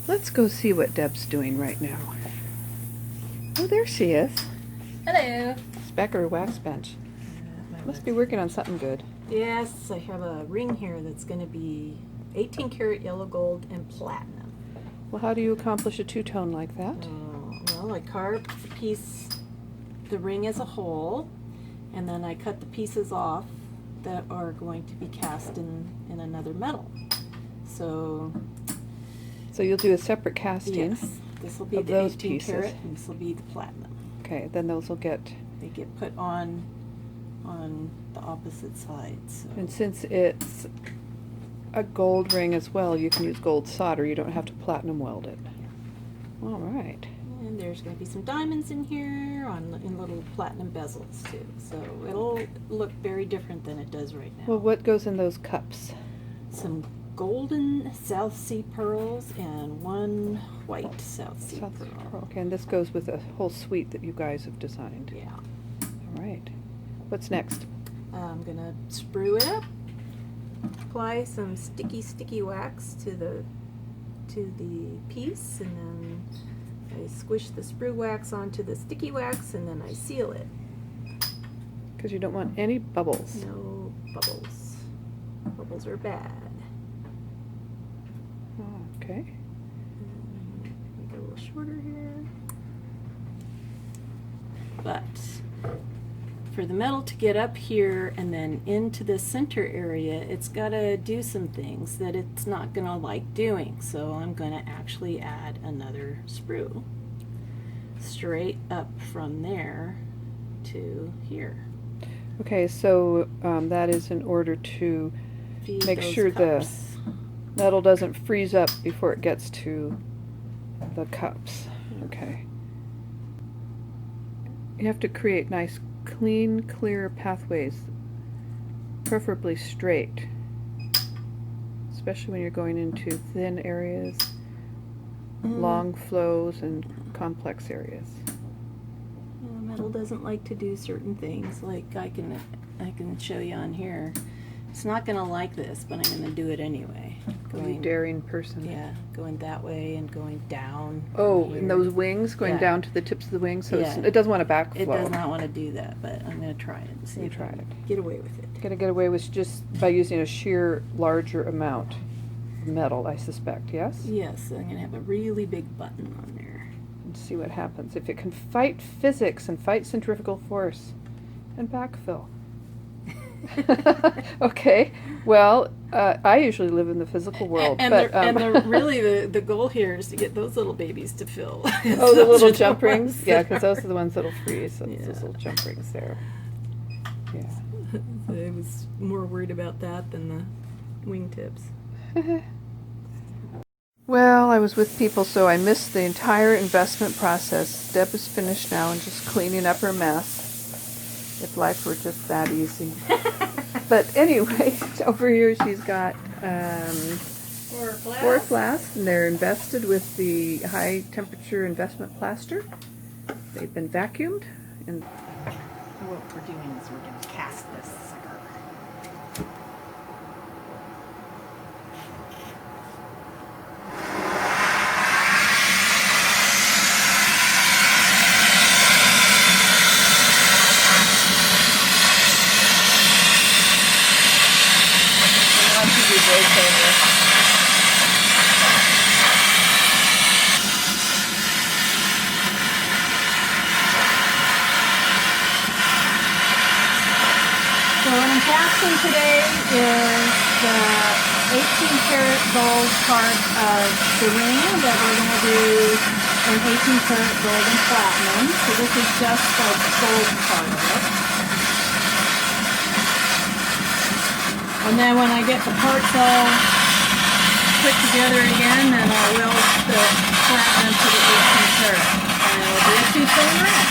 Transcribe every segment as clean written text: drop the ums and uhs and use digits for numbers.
Let's go see what Deb's doing right now. Oh, there she is. Hello. It's back at her wax bench. Must be working on something good. Yes, I have a ring here that's going to be 18 karat yellow gold and platinum. Well, how do you accomplish a two-tone like that? Well, I carved the piece, the ring as a whole, and then I cut the pieces off that are going to be cast in another metal. So you'll do a separate casting. yes, this will be of the those 18 pieces. karat, and this will be the platinum. Okay, then those will get... They get put on the opposite sides. So. And since it's a gold ring as well, you can use gold solder. You don't have to platinum weld it. All right. And there's going to be some diamonds in here in little platinum bezels too. So it'll look very different than it does right now. Well, what goes in those cups? Some golden South Sea pearls and one white South Sea pearl. Okay, and this goes with a whole suite that you guys have designed. Yeah. All right. What's next? I'm going to sprue it up. Apply some sticky wax to the piece, and then I squish the sprue wax onto the sticky wax, and then I seal it. Because you don't want any bubbles. No bubbles. Bubbles are bad. Oh, okay. Make it a little shorter here. But for the metal to get up here and then into the center area, it's got to do some things that it's not going to like doing. So I'm going to actually add another sprue straight up from there to here. Okay, so that is in order to Feed make those sure cups. the metal doesn't freeze up before it gets to the cups. Okay. You have to create nice, clean, clear pathways, preferably straight, especially when you're going into thin areas, long flows, and complex areas. Yeah, metal doesn't like to do certain things. Like I can show you on here. It's not going to like this, but I'm going to do it anyway. You daring person. Yeah, going that way and going down. Oh, here. and those wings going Yeah. down to the tips of the wings, so Yeah. it doesn't want to backflow. It does not want to do that, but I'm going to try it and see You if try I can it. get away with it. Gonna get away with just by using a sheer larger amount of metal, I suspect, yes? Yes, I'm going to have a really big button on there. And see what happens. If it can fight physics and fight centrifugal force and backfill. Okay, well, I usually live in the physical world, Really the goal here is to get those little babies to fill. Oh, the little jump rings? Yeah, because those are the ones that'll freeze. So Yeah. those little jump rings there. Yeah. I was more worried about that than the wingtips. Well, I was with people, so I missed the entire investment process. Deb is finished now and just cleaning up her mess. If life were just that easy. But anyway, over here she's got four flasks, and they're invested with the high temperature investment plaster. They've been vacuumed, and What we're doing is we're going to cast this sucker. So what I'm casting today is the 18 karat gold part of the ring that we're going to do in 18 karat gold and platinum. So this is just the gold part of it. And then when I get the parts all put together again, then I'll weld the platinum to the 18 karat. And it'll be a two-tone ring.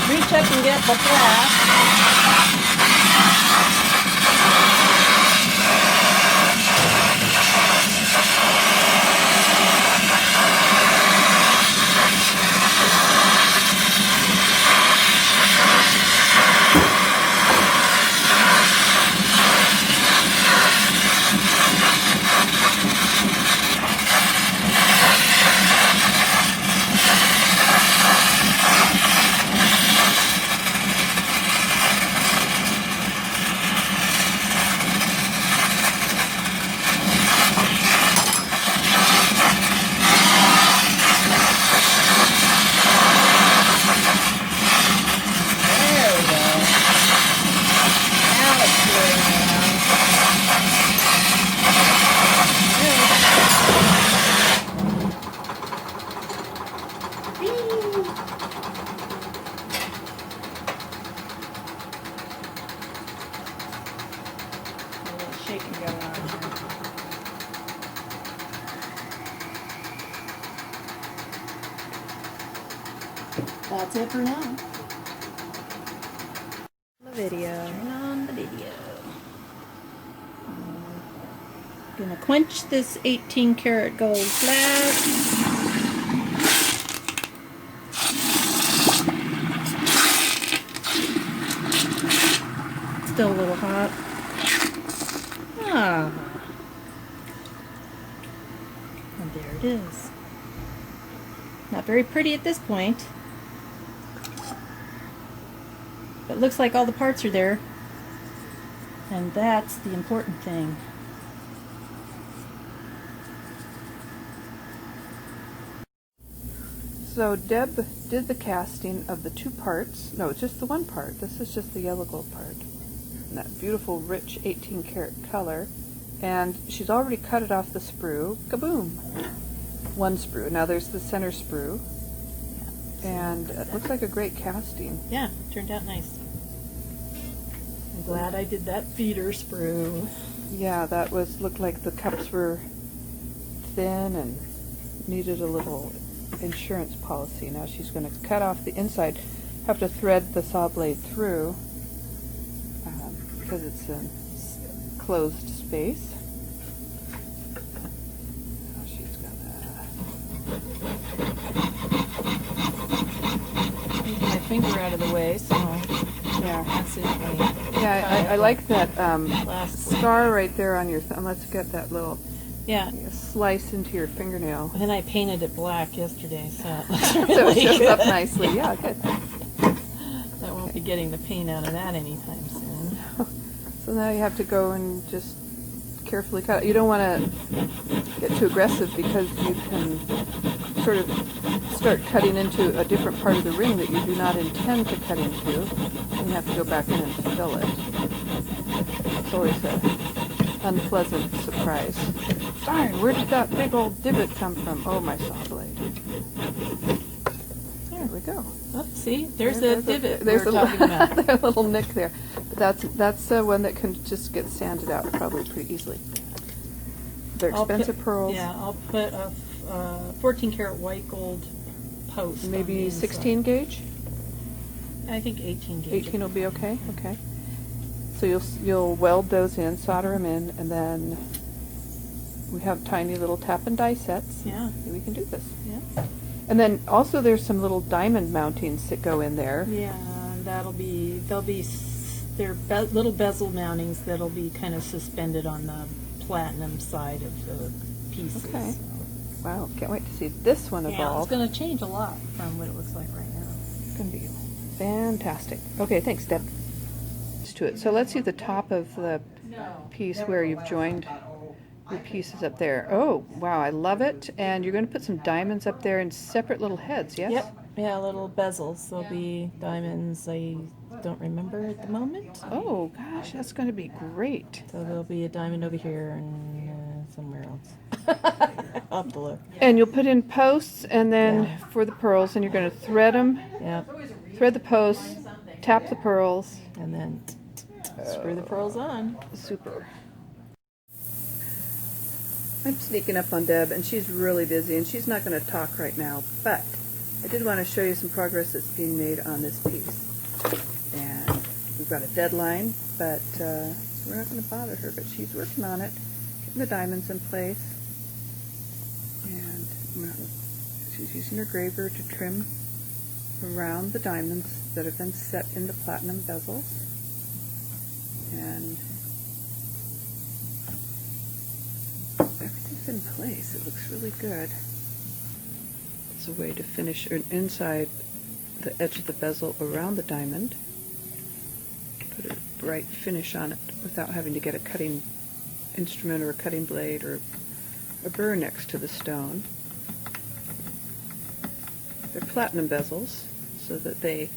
Reach up and get the flask. That's it for now. The video. Turn on the video. Gonna quench this 18 karat gold flat. Still a little hot. Ah. And there it is. Not very pretty at this point. But it looks like all the parts are there. And that's the important thing. So Deb did the casting of the two parts. No, it's just the one part. This is just the yellow gold part. And that beautiful, rich 18 karat color. And she's already cut it off the sprue. Kaboom! One sprue. Now there's the center sprue. And it looks like a great casting. Yeah, turned out nice. I'm glad I did that feeder sprue. Yeah, that looked like the cups were thin and needed a little insurance policy. Now she's going to cut off the inside. Have to thread the saw blade through because it's a closed space. Now she's gonna Take my finger out of the way, so yeah. accidentally. Yeah, I like that last. scar right there on your thumb. Let's get that little Yeah. slice into your fingernail. And I painted it black yesterday, so it looks So it really shows good. up nicely. Yeah, good. I won't be getting the paint out of that anytime soon. So now you have to go and just carefully cut it. You don't want to get too aggressive because you can sort of start cutting into a different part of the ring that you do not intend to cut into. And you have to go back in and fill it. It's always an unpleasant surprise. Darn, where did that big old divot come from? Oh, my saw blade. There we go. Oh, see, there's the divot There's we were talking about. a little nick there. But that's one that can just get sanded out probably pretty easily. They're expensive pearls. Yeah, I'll put a 14 karat white gold post. on the Maybe inside. 16 gauge? I think 18 gauge. 18 will be okay? Okay. So you'll weld those in, solder them in, and then we have tiny little tap and die sets. Yeah. We can do this. Yeah. And then also there's some little diamond mountings that go in there. Yeah, and they're little bezel mountings that'll be kind of suspended on the platinum side of the pieces. Okay. Wow, can't wait to see this one Yeah, it's evolve. going to change a lot from what it looks like right now. It's going to be fantastic. Okay, thanks, Deb. To it. So let's see the top of the piece where you've joined your pieces up there. Oh, wow, I love it. And you're going to put some diamonds up there in separate little heads, yes? Yep. Yeah, little bezels. There'll be diamonds. I don't remember at the moment. Oh, gosh, that's going to be great. So there'll be a diamond over here and somewhere else. I'll have to look. And you'll put in posts and then Yeah. for the pearls, and you're going to thread them, Yep. thread the posts, tap the pearls. And then screw the pearls on. Super. I'm sneaking up on Deb, and she's really busy, and she's not going to talk right now, but I did want to show you some progress that's being made on this piece. And we've got a deadline, but so we're not going to bother her, but she's working on it, getting the diamonds in place. And she's using her graver to trim around the diamonds that have been set in the platinum bezels. And everything's in place. It looks really good. It's a way to finish inside the edge of the bezel around the diamond. Put a bright finish on it without having to get a cutting instrument or a cutting blade or a burr next to the stone. They're platinum bezels, so that they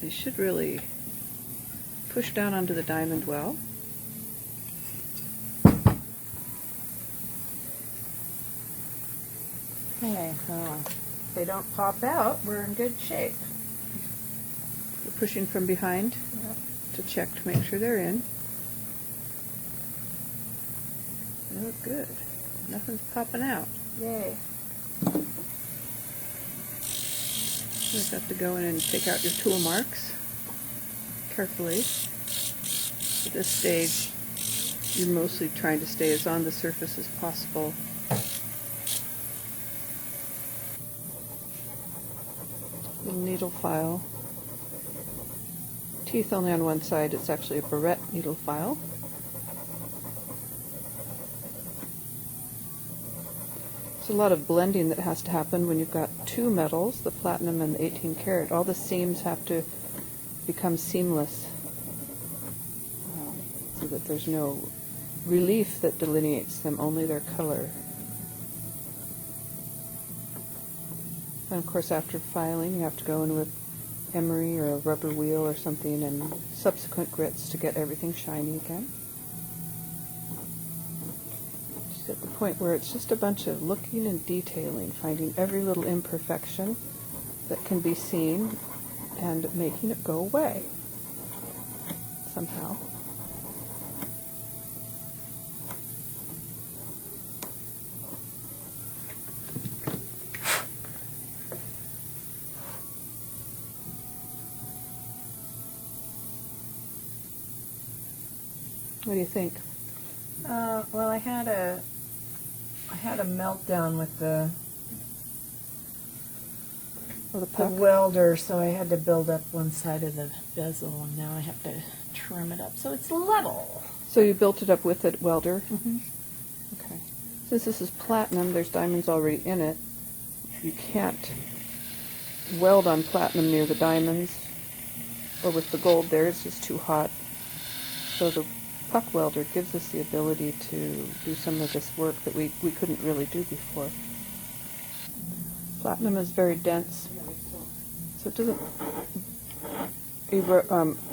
should really push down onto the diamond well. Okay, if they don't pop out, we're in good shape. We're pushing from behind to check to make sure they're in. They look good. Nothing's popping out. Yay. just have to go in and take out your tool marks carefully. At this stage, you're mostly trying to stay as on the surface as possible. Little needle file. Teeth only on one side. It's actually a barrette needle file. There's a lot of blending that has to happen when you've got two metals, the platinum and the 18 karat. All the seams have to become seamless, so that there's no relief that delineates them, only their color. And of course, after filing, you have to go in with emery or a rubber wheel or something and subsequent grits to get everything shiny again. Just at the point where it's just a bunch of looking and detailing, finding every little imperfection that can be seen and making it go away somehow. What do you think? Well, I had a meltdown with the puck? welder, so I had to build up one side of the bezel, and now I have to trim it up so it's level. So you built it up with a welder? Mm-hmm. Okay. Since this is platinum, there's diamonds already in it. You can't weld on platinum near the diamonds, or with the gold there, it's just too hot. So the puck welder gives us the ability to do some of this work that we couldn't really do before. Platinum is very dense, so it doesn't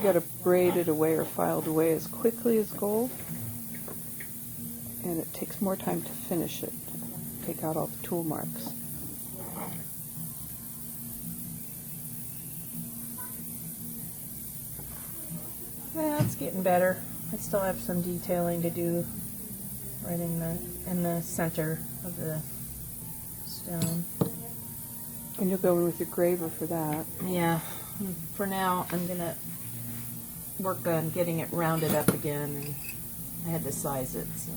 get braided away or filed away as quickly as gold, and it takes more time to finish it, take out all the tool marks. Yeah, it's getting better. I still have some detailing to do right in the center of the stone. And you'll go in with your graver for that. Yeah. For now, I'm gonna work on getting it rounded up again, and I had to size it, so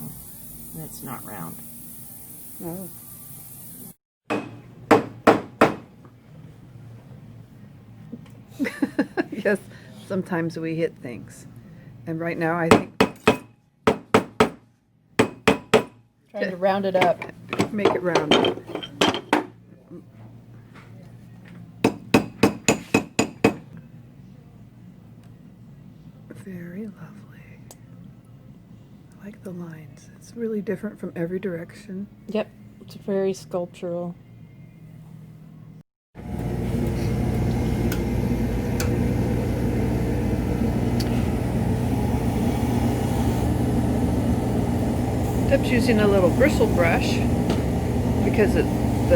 it's not round. Oh. Yes, sometimes we hit things. And right now I think Trying to round it up. make it round. Very lovely. I like the lines. It's really different from every direction. Yep, it's very sculptural. Deb's using a little bristle brush because the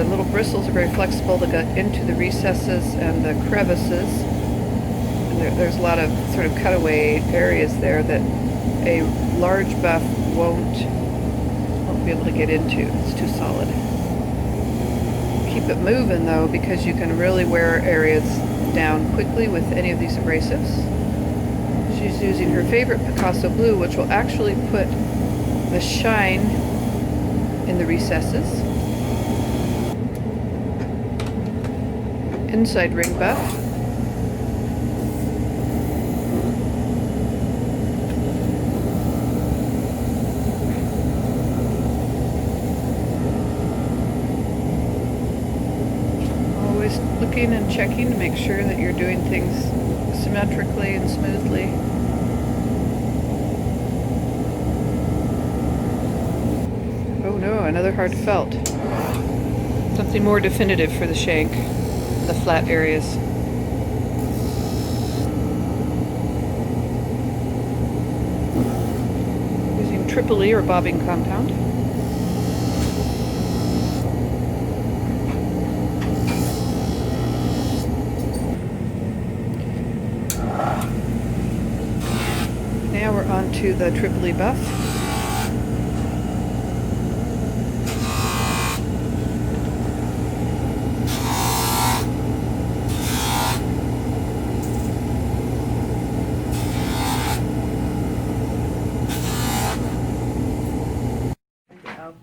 little bristles are very flexible to get into the recesses and the crevices. And there's a lot of sort of cutaway areas there that a large buff won't be able to get into. It's too solid. Keep it moving though, because you can really wear areas down quickly with any of these abrasives. She's using her favorite Picasso blue, which will actually put the shine in the recesses. Inside ring buff. Always looking and checking to make sure that you're doing things symmetrically and smoothly. Oh no, another hard felt. Something more definitive for the shank, the flat areas. Using Tripoli or bobbing compound. Now we're on to the Tripoli buff.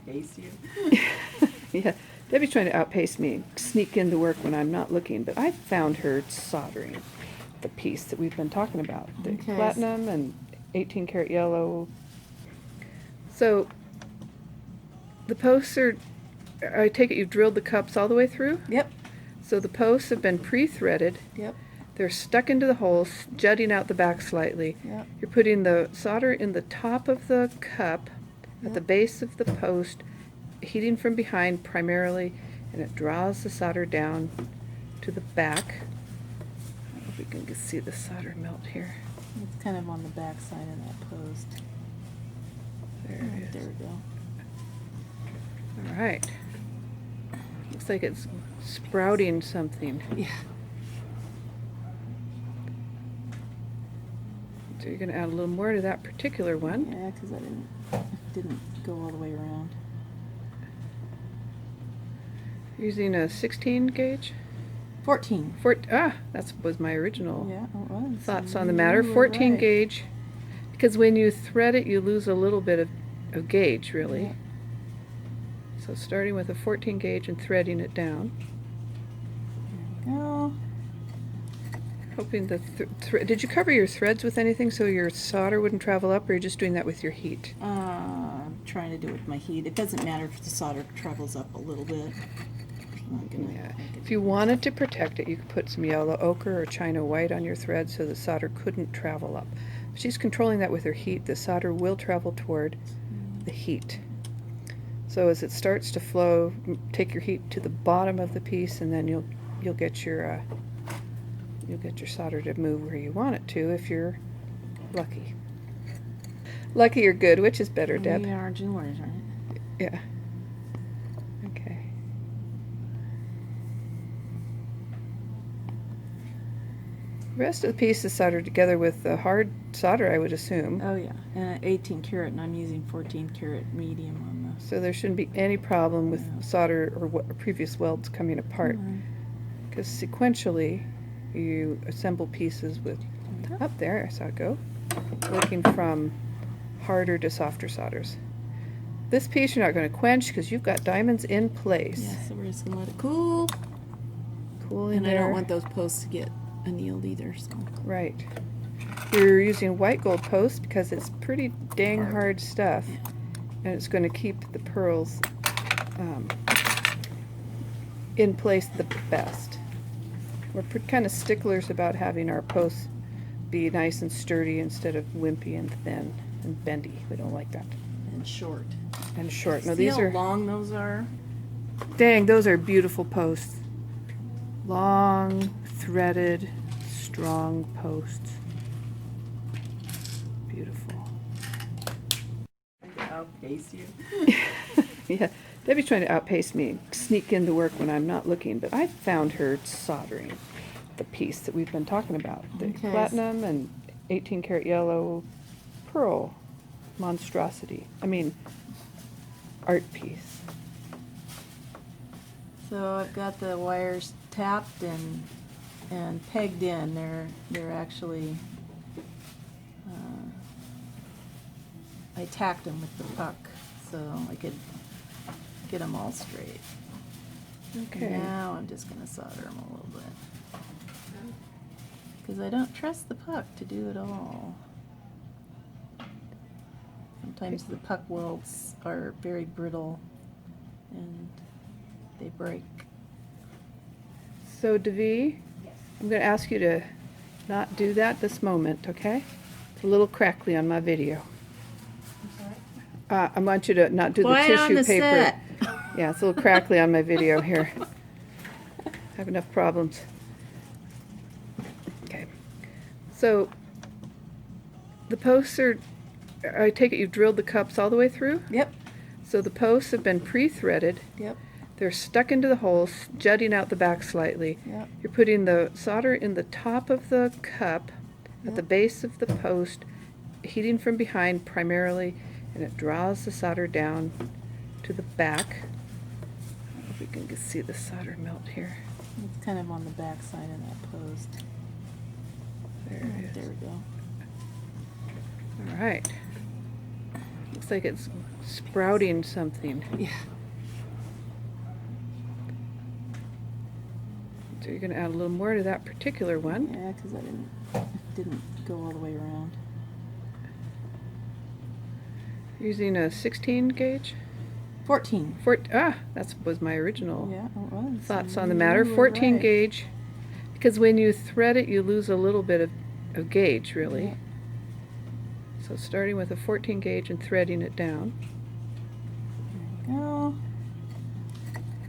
outpace you. Yeah, Debbie's trying to outpace me, sneak into work when I'm not looking, but I found her soldering the piece that we've been talking about, the Okay. platinum and 18 karat yellow. So the posts are, I take it you've drilled the cups all the way through? Yep. So the posts have been pre-threaded. Yep. They're stuck into the holes, jutting out the back slightly. Yep. You're putting the solder in the top of the cup, at the Yep. base of the post, heating from behind primarily, and it draws the solder down to the back. I don't know if we can see the solder melt here. It's kind of on the back side of that post. There it Right, is. there we go. All right. Looks like it's sprouting something. Yeah. So you're going to add a little more to that particular one. Yeah, because I didn't go all the way around. Using a 16 gauge. 14. That was my original Yeah, it was. thoughts on the matter. You were 14 right. gauge, because when you thread it, you lose a little bit of gauge, really. Yeah. So starting with a 14 gauge and threading it down. There we go. Hoping the did you cover your threads with anything so your solder wouldn't travel up, or you're just doing that with your heat? I'm trying to do it with my heat. It doesn't matter if the solder travels up a little bit. I'm not gonna Yeah. make it- If you wanted to protect it, you could put some yellow ochre or china white on your thread so the solder couldn't travel up. If she's controlling that with her heat, the solder will travel toward the heat. So as it starts to flow, take your heat to the bottom of the piece, and then you'll get your solder to move where you want it to if you're lucky. Lucky or good, which is better, Deb? We are June warriors, right? Yeah. Okay. The rest of the piece is soldered together with the hard solder, I would assume. Oh yeah, and 18 karat, and I'm using 14 karat medium on the. So there shouldn't be any problem with Yeah. solder or previous welds coming apart. Alright. Because sequentially, you assemble pieces with, up there, I saw it go, working from harder to softer solders. This piece you're not going to quench because you've got diamonds in place. Yeah, so we're just gonna let it cool. Cool in And I there. don't want those posts to get annealed either, so. Right. You're using white gold post because it's pretty dang hard stuff, Yeah. and it's going to keep the pearls in place the best. We're kind of sticklers about having our posts be nice and sturdy instead of wimpy and thin and bendy. We don't like that. And short. And short. No, See these how are, long those are? dang, those are beautiful posts. Long, threaded, strong posts. Beautiful. I outpace you. Yeah, Debbie's trying to outpace me, sneak into work when I'm not looking, but I found her soldering the piece that we've been talking about, the Okay. platinum and 18 karat yellow pearl monstrosity. I mean, art piece. So I've got the wires tapped and pegged in. They're actually. I tacked them with the puck so I could get them all straight. Okay. Now I'm just gonna solder them a little bit because I don't trust the puck to do it all. Sometimes the puck welds are very brittle and they break. So, Devi, I'm going to ask you to not do that this moment, okay? It's a little crackly on my video. I want you to not do the Quiet on tissue the paper. set. Yeah, it's a little crackly on my video here. I have enough problems. Okay. So, the posts are, I take it you've drilled the cups all the way through? Yep. So the posts have been pre-threaded. Yep. They're stuck into the holes, jutting out the back slightly. Yep. You're putting the solder in the top of the cup, at the Yep. base of the post, heating from behind primarily, and it draws the solder down to the back. I don't know if we can see the solder melt here. It's kind of on the back side of that post. There Right, it there is. we go. All right. Looks like it's sprouting something. Yeah. So you're going to add a little more to that particular one. Yeah, because I didn't go all the way around. Using a 16 gauge. 14. That was my original Yeah, it was. thoughts on the matter. You were 14 right. gauge, because when you thread it, you lose a little bit of gauge, really. Yeah. So starting with a 14 gauge and threading it down. There you go.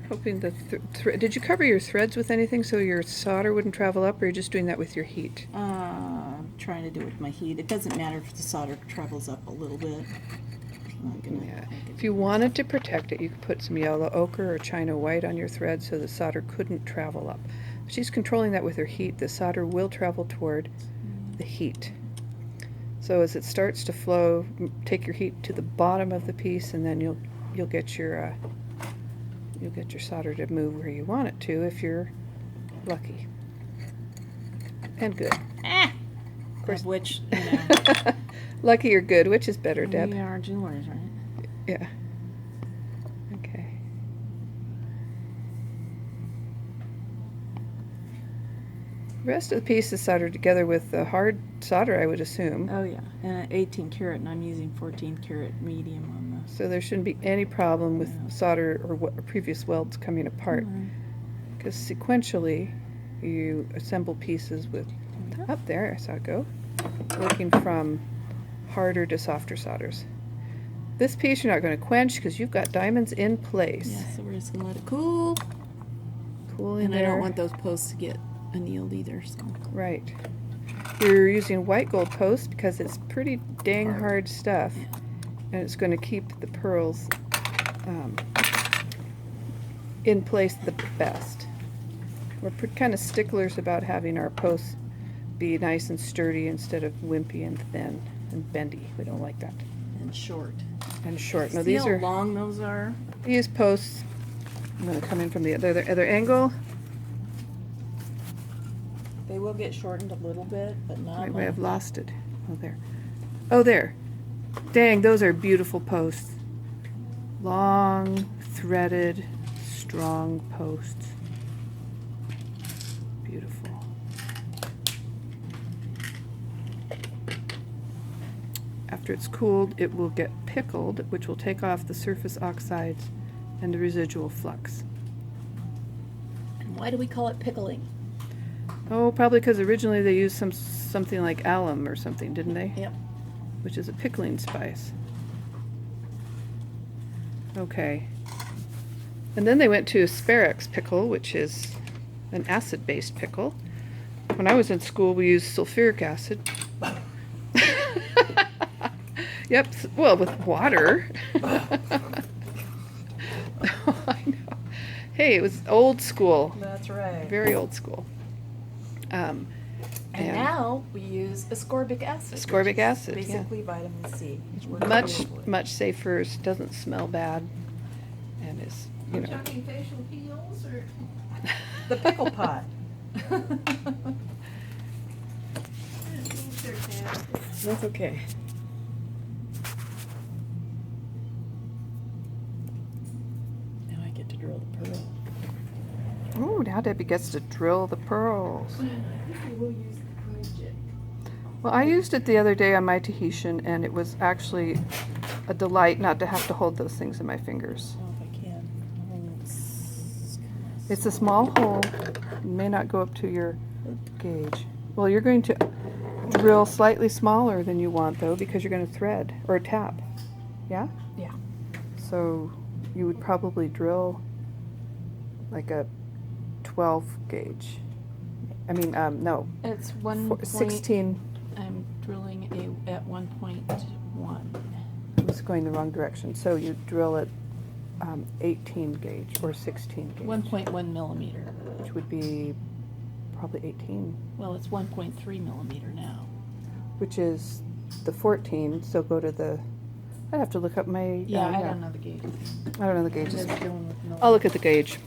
Hoping the did you cover your threads with anything so your solder wouldn't travel up, or you're just doing that with your heat? Trying to do it with my heat. It doesn't matter if the solder travels up a little bit. I'm not gonna Yeah. make it If you wanted to protect it, you could put some yellow ochre or china white on your thread so the solder couldn't travel up. She's controlling that with her heat. The solder will travel toward the heat. So as it starts to flow, take your heat to the bottom of the piece, and then you'll get your solder to move where you want it to if you're lucky and good. Of course, which, you know. Lucky or good, which is better, Deb? We are jewelers, right? Yeah. Okay. The rest of the piece is soldered together with the hard solder, I would assume. Oh yeah, and an 18 karat, and I'm using 14 karat medium on this. So there shouldn't be any problem with Yeah. solder or previous welds coming apart. Because sequentially, you assemble pieces with, up there, I saw it go, working from harder to softer solders. This piece you're not going to quench because you've got diamonds in place. Yeah, so we're just gonna let it cool. Cool in And there. I don't want those posts to get annealed either, so. Right. You're using white gold post because it's pretty dang hard stuff, Yeah. and it's going to keep the pearls in place the best. We're kind of sticklers about having our posts be nice and sturdy instead of wimpy and thin and bendy. We don't like that. And short. And short. No, See these how are long those are? these posts. I'm going to come in from the other angle. They will get shortened a little bit, but not I may have lost it. Oh, there. Oh, there. Dang, those are beautiful posts. Long, threaded, strong posts. Beautiful. After it's cooled, it will get pickled, which will take off the surface oxides and the residual flux. And why do we call it pickling? Oh, probably because originally they used something like alum or something, didn't they? Yep. Which is a pickling spice. Okay. And then they went to Asparagus pickle, which is an acid-based pickle. When I was in school, we used sulfuric acid. Yep, well, with water. Oh, I know. Hey, it was old school. That's right. Very old school. And now we use ascorbic acid. Ascorbic which is acid, yeah. basically vitamin C. Which works Much, beautifully. much safer, doesn't smell bad, and is, you know. Talking facial peels or? The pickle pot. That's okay. Now I get to drill the pearl. Oh, now Debbie gets to drill the pearls. I think we will use the project. Well, I used it the other day on my Tahitian, and it was actually a delight not to have to hold those things in my fingers. Oh, if I can. It's a small hole. It may not go up to your gauge. Well, you're going to drill slightly smaller than you want, though, because you're going to thread or tap. Yeah? Yeah. So you would probably drill like a 12 gauge. I mean, no, It's 16. I'm drilling at 1.1. I was going the wrong direction. So you drill at 18 gauge or 16 gauge, 1.1 millimeter. which would be probably 18, Well, it's 1.3 millimeter now. which is the 14. So go to the. I'd have to look up my. Yeah, I don't know the gauge. I don't know the I'm gauges. just dealing with I'll look at the gauge.